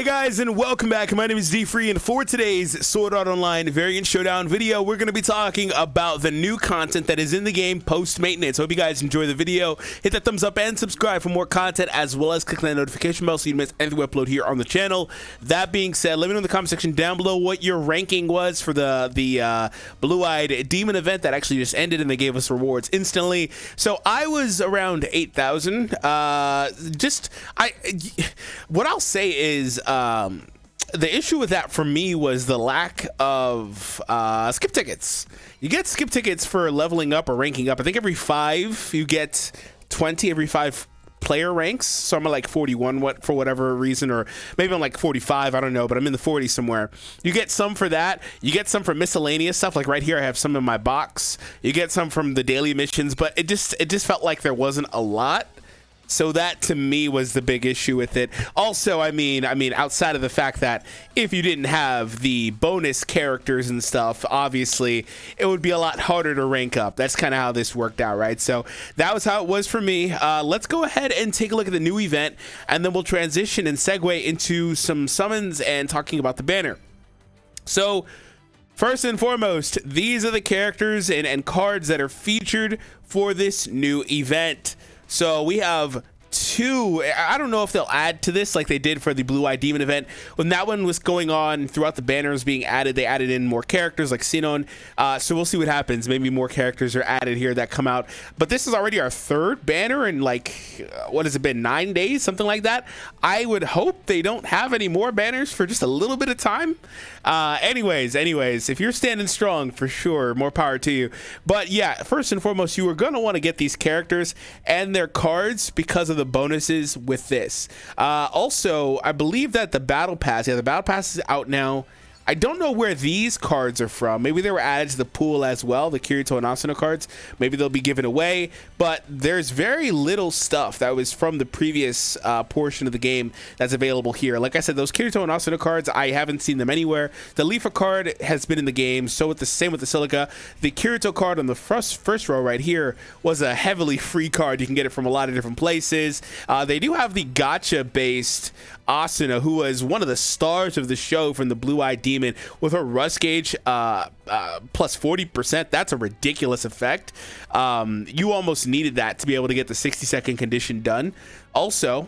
guys, and welcome back. My name is DFree, and for today's Sword Art Online Variant Showdown video, we're going to be talking about the new content that is in the game post-maintenance. Hope you guys enjoy the video. Hit that thumbs up and subscribe for more content, as well as click that notification bell so you don't miss anything we upload here on the channel. That being said, let me know in the comment section down below what your ranking was for the Blue-Eyed Demon event that actually just ended, and they gave us rewards instantly. So I was around 8,000. What I'll say is the issue with that for me was the lack of skip tickets. You get skip tickets for leveling up or ranking up. I think every 5 you get 20 every 5 player ranks. So I'm at like 41 for whatever reason, or maybe I'm like 45, I don't know, but I'm in the 40s somewhere. You get some for that. You get some for miscellaneous stuff, like right here I have some in my box. You get some from the daily missions, but it just felt like there wasn't a lot. So that to me was the big issue with it. Also, I mean, outside of the fact that if you didn't have the bonus characters and stuff, obviously it would be a lot harder to rank up. That's kind of how this worked out, right? So that was how it was for me. Let's go ahead and take a look at the new event, and then we'll transition and segue into some summons and talking about the banner. So first and foremost, these are the characters and cards that are featured for this new event. So we have 2. I don't know if they'll add to this like they did for the Blue-Eyed Demon event. When that one was going on, throughout the banners being added, they added in more characters like Sinon. So we'll see what happens. Maybe more characters are added here that come out. But this is already our 3rd banner in like, what has it been, 9 days? Something like that. I would hope they don't have any more banners for just a little bit of time. Anyways, if you're standing strong, for sure, more power to you. But yeah, first and foremost, you are going to want to get these characters and their cards because of the bonuses with this. Also, I believe that the battle pass, the battle pass is out now. I don't know where these cards are from. Maybe they were added to the pool as well, the Kirito and Asuna cards. Maybe they'll be given away, but there's very little stuff that was from the previous portion of the game that's available here. Like I said, those Kirito and Asuna cards, I haven't seen them anywhere. The Lifa card has been in the game, so with the same with the Silica. The Kirito card on the first row right here was a heavily free card. You can get it from a lot of different places. They do have the gacha-based Asuna, who was one of the stars of the show from the Blue-Eyed Demon, with her rust gauge plus 40%. That's a ridiculous effect. You almost needed that to be able to get the 60-second condition done. Also,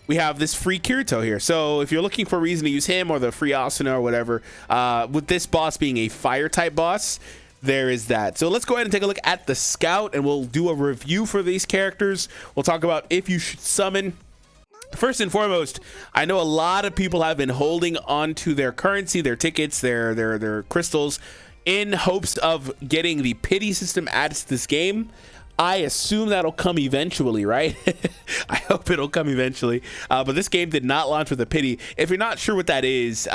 we have this free Kirito here. So if you're looking for a reason to use him or the free Asuna or whatever, with this boss being a fire type boss, there is that. So let's go ahead and take a look at the Scout, and we'll do a review for these characters. We'll talk about if you should summon. First and foremost, I know a lot of people have been holding on to their currency, their tickets, their crystals, in hopes of getting the pity system added to this game. I assume that'll come eventually, right? I hope it'll come eventually. But this game did not launch with a pity. If you're not sure what that is,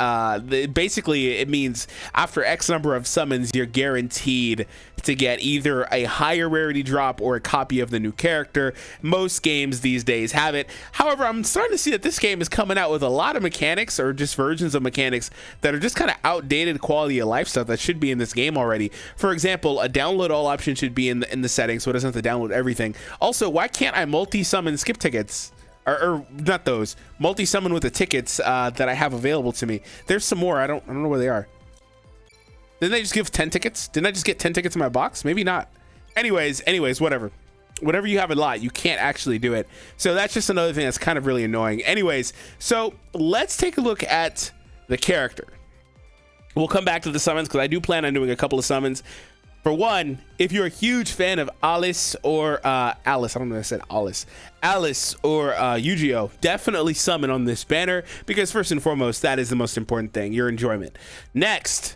basically it means after X number of summons, you're guaranteed to get either a higher rarity drop or a copy of the new character. Most games these days have it. However, I'm starting to see that this game is coming out with a lot of mechanics, or just versions of mechanics, that are just kind of outdated quality of life stuff that should be in this game already. For example, a download all option should be in the settings, so it doesn't have to download everything. Also, why can't I multi-summon skip tickets? Or not those. Multi-summon with the tickets that I have available to me. There's some more. I don't know where they are. Didn't they just give 10 tickets? Didn't I just get 10 tickets in my box? Maybe not. Anyways, whatever. Whenever you have a lot, you can't actually do it. So that's just another thing that's kind of really annoying. Anyways, so let's take a look at the character. We'll come back to the summons, because I do plan on doing a couple of summons. For one, if you're a huge fan of Alice or Alice, I don't know if I said Alice or Eugeo, definitely summon on this banner, because first and foremost, that is the most important thing, your enjoyment. Next,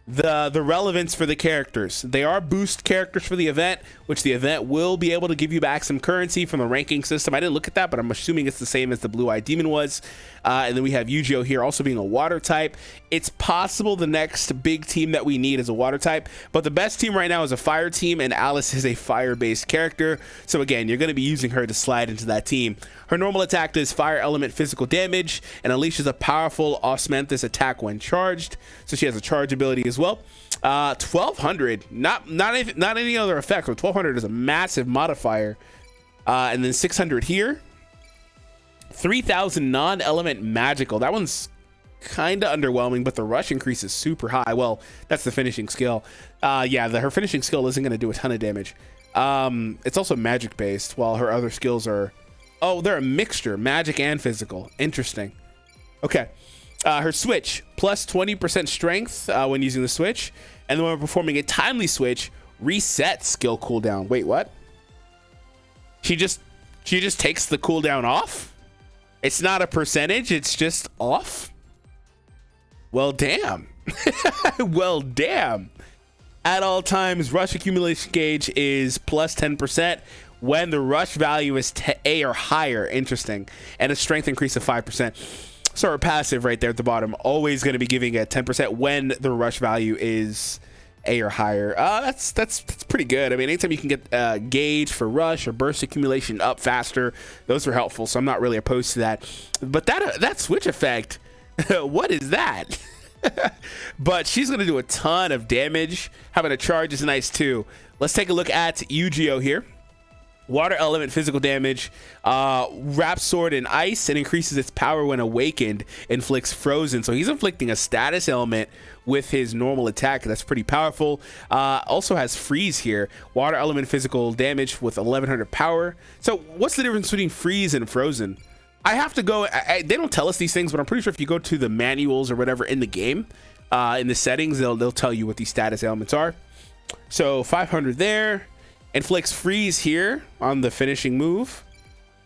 the relevance for the characters. They are boost characters for the event, which the event will be able to give you back some currency from the ranking system. I didn't look at that, but I'm assuming it's the same as the Blue-Eyed Demon was. And then we have Eugeo here also being a water type. It's possible the next big team that we need is a water type, but the best team right now is a fire team, and Alice is a fire-based character. So again, you're going to be using her to slide into that team. Her normal attack does fire element physical damage and unleashes a powerful osmanthus attack when charged. So she has a charge ability as well. 1200, not any other effect, but 1200 is a massive modifier. And then 600 here. 3000 non-element magical. That one's kind of underwhelming, but the rush increase is super high. Well, that's the finishing skill. Yeah, her finishing skill isn't going to do a ton of damage. It's also magic based, while her other skills are, oh, they're a mixture, magic and physical. Interesting. Okay. Her switch, plus 20% strength when using the switch, and then when performing a timely switch, reset skill cooldown. Wait, what? She just takes the cooldown off? It's not a percentage, it's just off? Well, damn. Well, damn. At all times, rush accumulation gauge is plus 10% when the rush value is A or higher. Interesting. And a strength increase of 5%. So her passive right there at the bottom, always going to be giving it 10% when the rush value is A or higher. That's pretty good. I mean, anytime you can get gauge for rush or burst accumulation up faster, those are helpful. So I'm not really opposed to that. But that switch effect, what is that? But she's going to do a ton of damage. Having a charge is nice too. Let's take a look at Eugeo here. Water element physical damage, wraps sword in ice and increases its power when awakened, inflicts frozen. So he's inflicting a status element with his normal attack. That's pretty powerful. Also has freeze here, water element physical damage with 1100 power. So what's the difference between freeze and frozen? I have to go, they don't tell us these things, but I'm pretty sure if you go to the manuals or whatever in the game, in the settings, they'll tell you what these status elements are. So 500 there. Inflicts freeze here on the finishing move,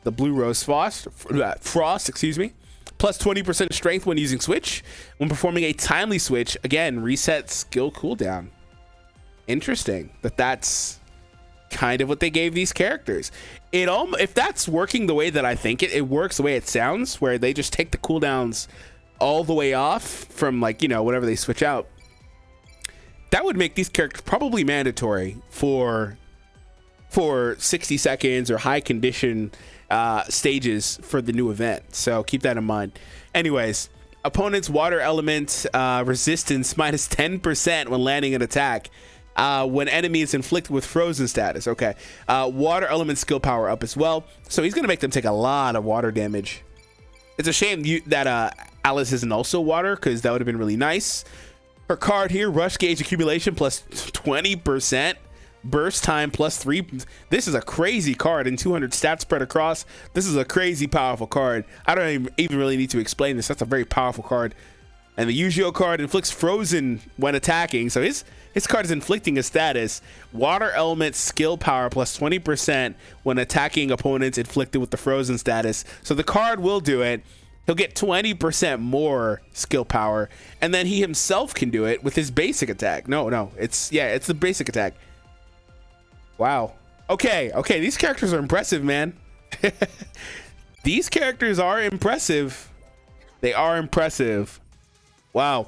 the blue rose frost, excuse me. Plus 20% strength when using switch. When performing a timely switch, again, reset skill cooldown. Interesting that's kind of what they gave these characters. If that's working the way that I think it works the way it sounds, where they just take the cooldowns all the way off from, like, you know, whatever they switch out, that would make these characters probably mandatory for 60 seconds or high condition stages for the new event. So keep that in mind. Anyways, opponent's water element resistance minus 10% when landing an attack when enemy is inflicted with frozen status. Okay. Water element skill power up as well. So he's going to make them take a lot of water damage. It's a shame that Alice isn't also water, because that would have been really nice. Her card here, rush gauge accumulation plus 20%. Burst time plus 3. This is a crazy card, and 200 stats spread across. This is a crazy powerful card. I don't even really need to explain this. That's a very powerful card. And the Eugeo card inflicts frozen when attacking. So his card is inflicting a status. Water element skill power plus 20% when attacking opponents inflicted with the frozen status. So the card will do it. He'll get 20% more skill power, and then he himself can do it with his basic attack. No, it's the basic attack. Wow. Okay. These characters are impressive, man. These characters are impressive. They are impressive. Wow.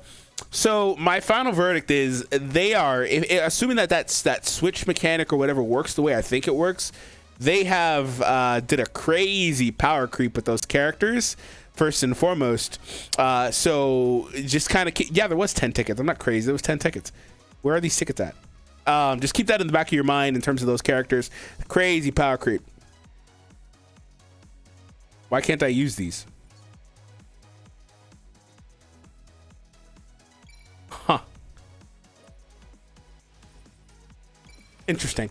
So my final verdict is they are, assuming that switch mechanic or whatever works the way I think it works, they have did a crazy power creep with those characters, first and foremost. So just kind of, yeah, there was 10 tickets. I'm not crazy. There was 10 tickets. Where are these tickets at? Just keep that in the back of your mind in terms of those characters. Crazy power creep. Why can't I use these? Huh. Interesting.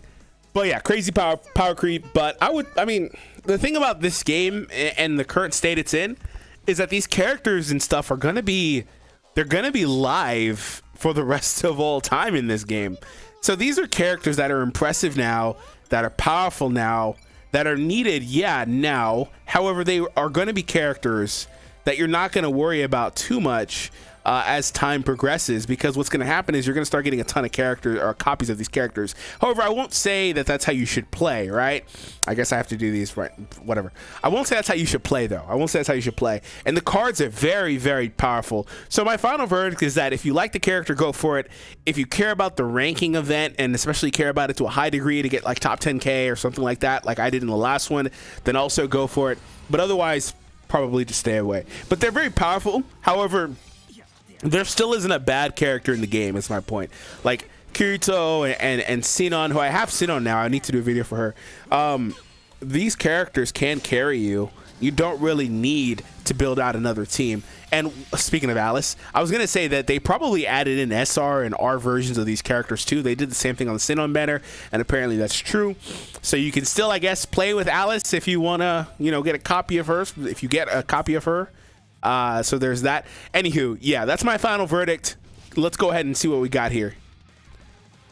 But yeah, crazy power creep. But I mean, the thing about this game and the current state it's in is that these characters and stuff are gonna be live for the rest of all time in this game. So these are characters that are impressive now, that are powerful now, that are needed, yeah, now. However, they are going to be characters that you're not going to worry about too much as time progresses, because what's going to happen is you're going to start getting a ton of characters or copies of these characters. However, I won't say that that's how you should play, right? I guess I have to do these, right? Whatever. I won't say that's how you should play, though. I won't say that's how you should play. And the cards are very, very powerful. So my final verdict is that if you like the character, go for it. If you care about the ranking event, and especially care about it to a high degree to get like top 10K or something like that, like I did in the last one, then also go for it. But otherwise, probably just stay away. But they're very powerful. However, there still isn't a bad character in the game, is my point. Like Kirito and Sinon, who I have Sinon now. I need to do a video for her. These characters can carry you. You don't really need to build out another team. And speaking of Alice, I was going to say that they probably added in SR and R versions of these characters too. They did the same thing on the Sinon banner, and apparently that's true. So you can still, I guess, play with Alice if you want to, you know, get a copy of her, if you get a copy of her. So there's that. Anywho, yeah, that's my final verdict. Let's go ahead and see what we got here.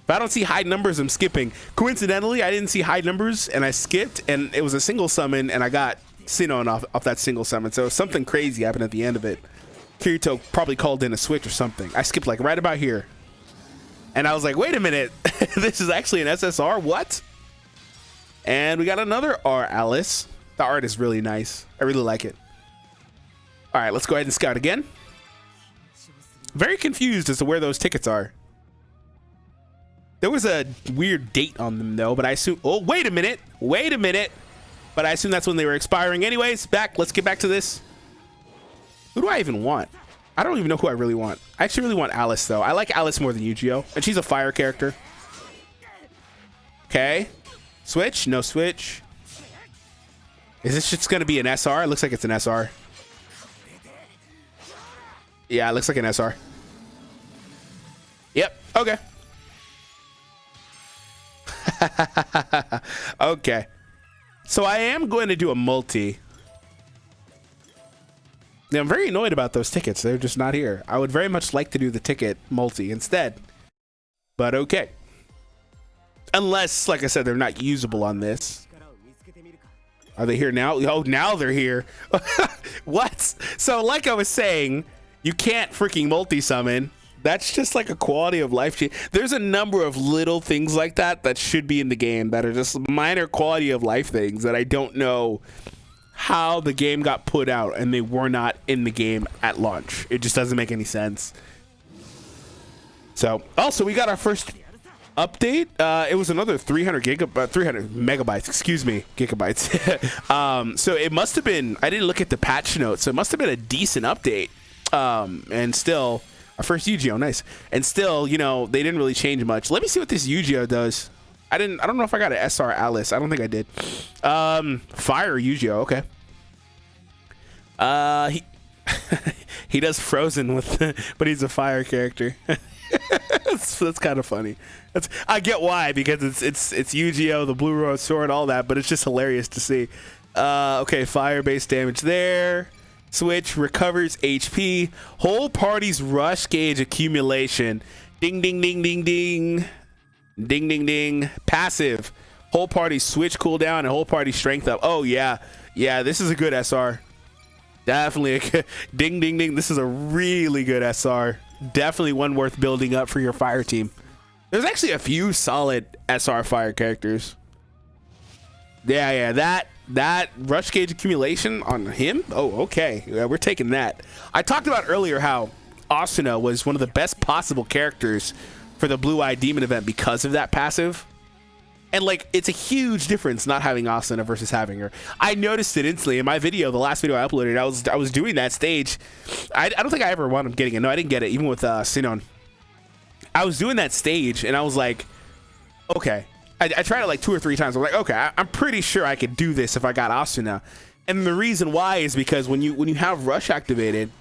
If I don't see high numbers, I'm skipping. Coincidentally, I didn't see high numbers, and I skipped, and it was a single summon, and I got Sinon off that single summon. So something crazy happened at the end of it. Kirito probably called in a switch or something. I skipped like right about here. And I was like, wait a minute. This is actually an SSR? What? And we got another R Alice. The art is really nice. I really like it. All right, let's go ahead and scout again. Very confused as to where those tickets are. There was a weird date on them though, but I assume, oh, wait a minute. Wait a minute. But I assume that's when they were expiring anyways. Let's get back to this. Who do I even want? I don't even know who I really want. I actually really want Alice though. I like Alice more than Eugeo, and she's a fire character. Okay. Switch? No switch. Is this just gonna be an SR? It looks like it's an SR. Yeah, it looks like an SR. Yep. Okay. Okay. So I am going to do a multi. Now, I'm very annoyed about those tickets. They're just not here. I would very much like to do the ticket multi instead. But okay. Unless, like I said, they're not usable on this. Are they here now? Oh, now they're here. What? So like I was saying, you can't freaking multi-summon. That's just like a quality of life change. There's a number of little things like that that should be in the game that are just minor quality of life things that I don't know how the game got put out and they were not in the game at launch. It just doesn't make any sense. So also we got our first update. It was another 300 megabytes, excuse me, gigabytes. So it must have been, I didn't look at the patch notes, so it must have been a decent update. And still, our first Eugeo, nice. And still, you know, they didn't really change much. Let me see what this Eugeo does. I don't know if I got an SR Alice. I don't think I did. Fire Eugeo, okay. He does Frozen with, but he's a fire character. that's kind of funny. I get why, because it's Eugeo, the blue rose sword, all that, but it's just hilarious to see. Okay, fire based damage there. Switch recovers HP. Whole party's rush gauge accumulation. Ding ding ding ding ding. Ding ding ding. Passive. Whole party switch cooldown and whole party strength up. Oh yeah. Yeah, this is a good SR. Definitely a good, ding ding ding. This is a really good SR. Definitely one worth building up for your fire team. There's actually a few solid SR fire characters. Yeah, that rush gauge accumulation on him. Oh, okay. Yeah, we're taking that. I talked about earlier how Asuna was one of the best possible characters for the Blue-Eyed Demon event because of that passive. And like, it's a huge difference not having Asuna versus having her. I noticed it instantly in my video, the last video I uploaded. I was doing that stage. I don't think I ever wound up getting it. No, I didn't get it, even with Sinon. I was doing that stage, and I was like, okay. I tried it like 2 or 3 times. I'm like, okay, I'm pretty sure I could do this if I got Asuna. And the reason why is because when you have Rush activated,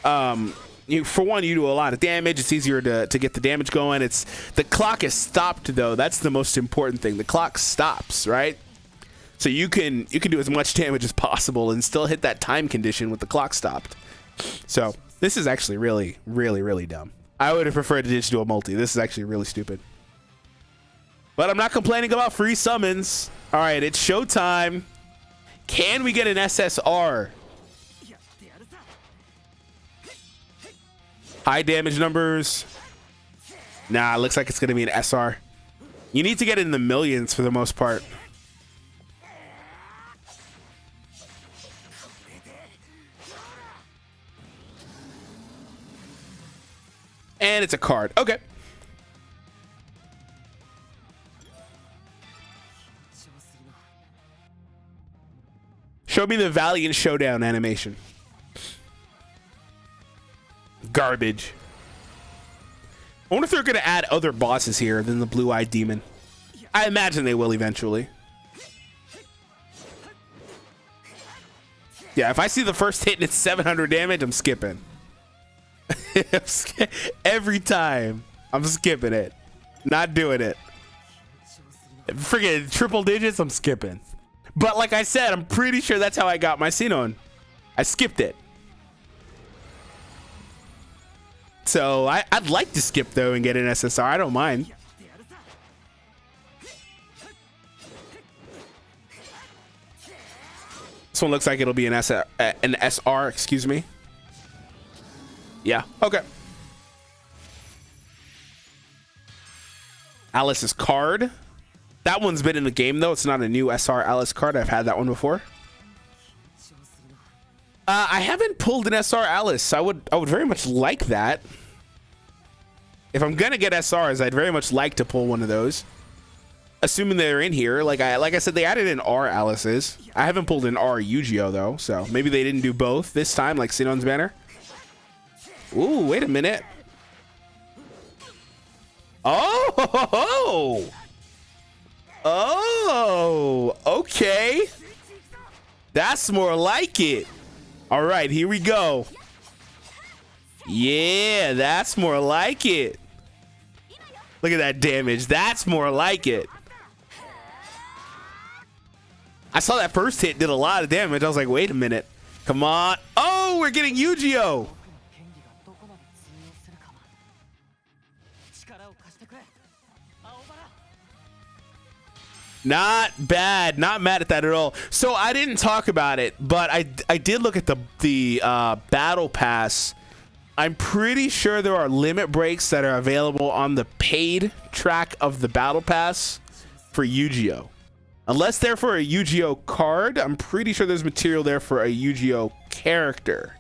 for one, you do a lot of damage. It's easier to get the damage going. The clock is stopped though. That's the most important thing. The clock stops, right? So you can do as much damage as possible and still hit that time condition with the clock stopped. So this is actually really, really, really dumb. I would have preferred to just do a multi. This is actually really stupid. But I'm not complaining about free summons. All right, it's showtime. Can we get an SSR? High damage numbers. Nah, it looks like it's going to be an SR. You need to get it in the millions for the most part. And it's a card. Okay. Show me the Valiant Showdown animation. Garbage. I wonder if they're going to add other bosses here than the Blue-Eyed Demon. I imagine they will eventually. Yeah, if I see the first hit and it's 700 damage, I'm skipping. Every time, I'm skipping it. Not doing it. Friggin' triple digits, I'm skipping. But like I said, I'm pretty sure that's how I got my Xenon. I skipped it. So I'd like to skip though and get an SSR. I don't mind. This one looks like it'll be an SR, excuse me. Yeah, okay. Alice's card. That one's been in the game though. It's not a new SR Alice card. I've had that one before. I haven't pulled an SR Alice. I would very much like that. If I'm gonna get SRs, I'd very much like to pull one of those. Assuming they're in here. Like I said, they added in R Alice's. I haven't pulled an R Eugeo though, so maybe they didn't do both this time, like Xenon's banner. Ooh, wait a minute. Oh, okay. That's more like it. All right, here we go. Yeah, that's more like it. Look at that damage. That's more like it. I saw that first hit did a lot of damage. I was like, wait a minute. Come on. Oh, we're getting Eugeo. Not bad. Not mad at that at all. So I didn't talk about it, but I did look at the battle pass. I'm pretty sure there are limit breaks that are available on the paid track of the battle pass for Eugeo. Unless they're for a Eugeo card, I'm pretty sure there's material there for a Eugeo character.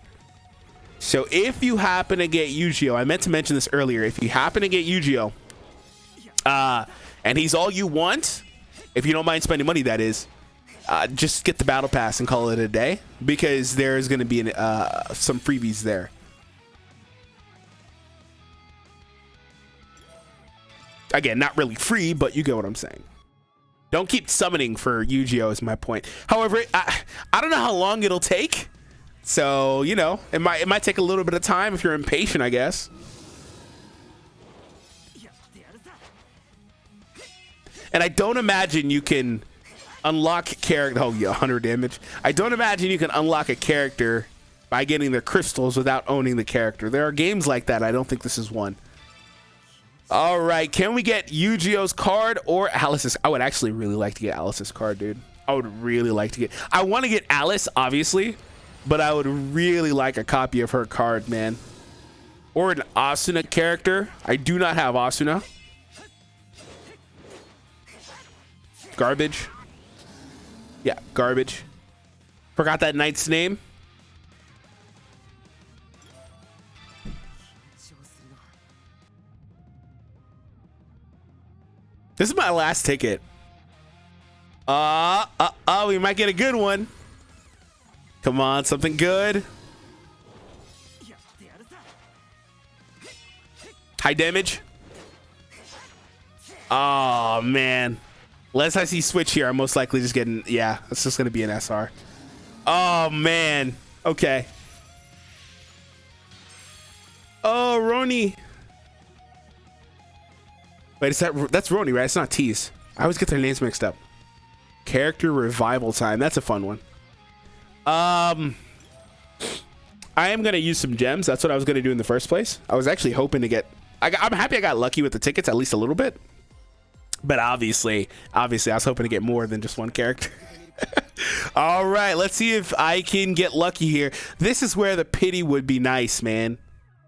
So if you happen to get Eugeo, I meant to mention this earlier, if you happen to get Eugeo, and he's all you want, if you don't mind spending money, that is, just get the battle pass and call it a day, because there's going to be some freebies there. Again, not really free, but you get what I'm saying. Don't keep summoning for Eugeo is my point. However, I don't know how long it'll take. So, you know, it might take a little bit of time if you're impatient, I guess. And I don't imagine you can unlock character. Oh yeah, 100 damage. I don't imagine you can unlock a character by getting their crystals without owning the character. There are games like that. I don't think this is one. All right, can we get Eugeo's card or Alice's? I would actually really like to get Alice's card, dude. I would really like to get. I want to get Alice, obviously, but I would really like a copy of her card, man. Or an Asuna character. I do not have Asuna. Garbage. Yeah, garbage. Forgot that knight's name. This is my last ticket. We might get a good one. Come on, something good. High damage. Oh, man. Unless I see switch here, I'm most likely just getting... Yeah, it's just going to be an SR. Oh, man. Okay. Oh, Roni. Wait, is that's Roni, right? It's not Tease. I always get their names mixed up. Character revival time. That's a fun one. I am going to use some gems. That's what I was going to do in the first place. I was actually hoping to get... I'm happy I got lucky with the tickets, at least a little bit. But obviously, I was hoping to get more than just one character. All right, let's see if I can get lucky here. This is where the pity would be nice, man.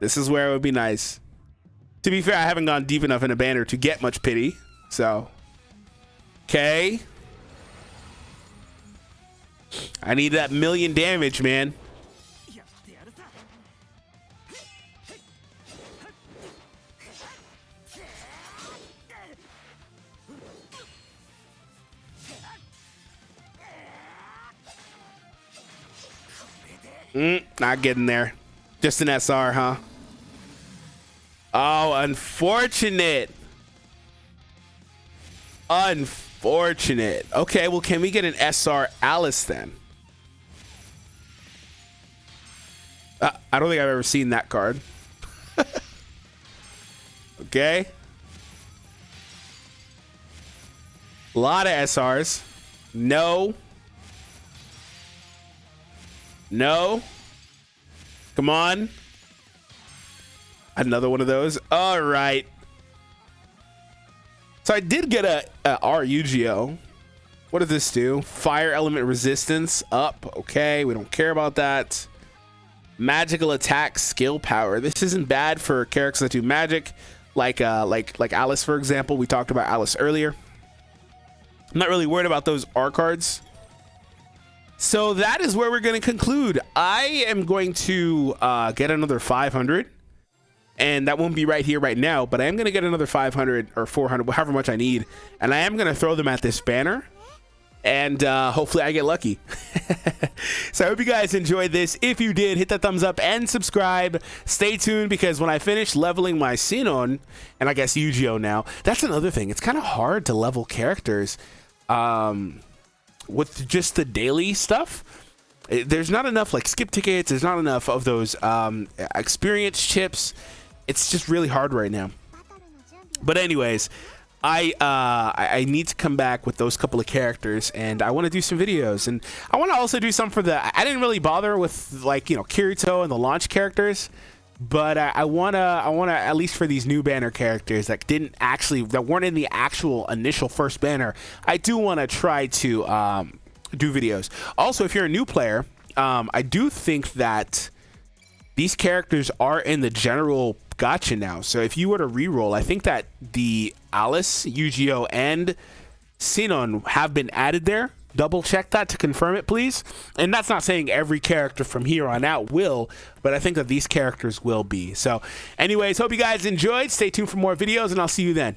This is where it would be nice. To be fair, I haven't gone deep enough in a banner to get much pity. So, okay. I need that 1,000,000 damage, man. Not getting there. Just an SR, huh? Oh, unfortunate. Unfortunate. Okay, well, can we get an SR Alice then? I don't think I've ever seen that card. Okay. A lot of SRs. No. No. Come on. Another one of those. All right. So I did get a R Eugeo. What does this do? Fire element resistance up. Okay, we don't care about that. Magical attack skill power. This isn't bad for characters that do magic, like Alice, for example. We talked about Alice earlier. I'm not really worried about those R cards. So that is where we're going to conclude. I am going to get another 500. And that won't be right here, right now, but I am going to get another 500 or 400, however much I need. And I am going to throw them at this banner. And hopefully I get lucky. So I hope you guys enjoyed this. If you did, hit that thumbs up and subscribe. Stay tuned, because when I finish leveling my Xenon, and I guess Eugeo now, that's another thing. It's kind of hard to level characters with just the daily stuff. There's not enough like skip tickets. There's not enough of those experience chips. It's just really hard right now. But anyways, I need to come back with those couple of characters, and I want to do some videos, and I want to also do some for the. I didn't really bother with, like, you know, Kirito and the launch characters, but I wanna at least for these new banner characters that weren't in the actual initial first banner. I do want to try to do videos. Also, if you're a new player, I do think that these characters are in the general gacha now. So if you were to reroll, I think that the Alice, Eugeo, and Xenon have been added there. Double check that to confirm it, please. And that's not saying every character from here on out will, but I think that these characters will be. So anyways, hope you guys enjoyed. Stay tuned for more videos, and I'll see you then.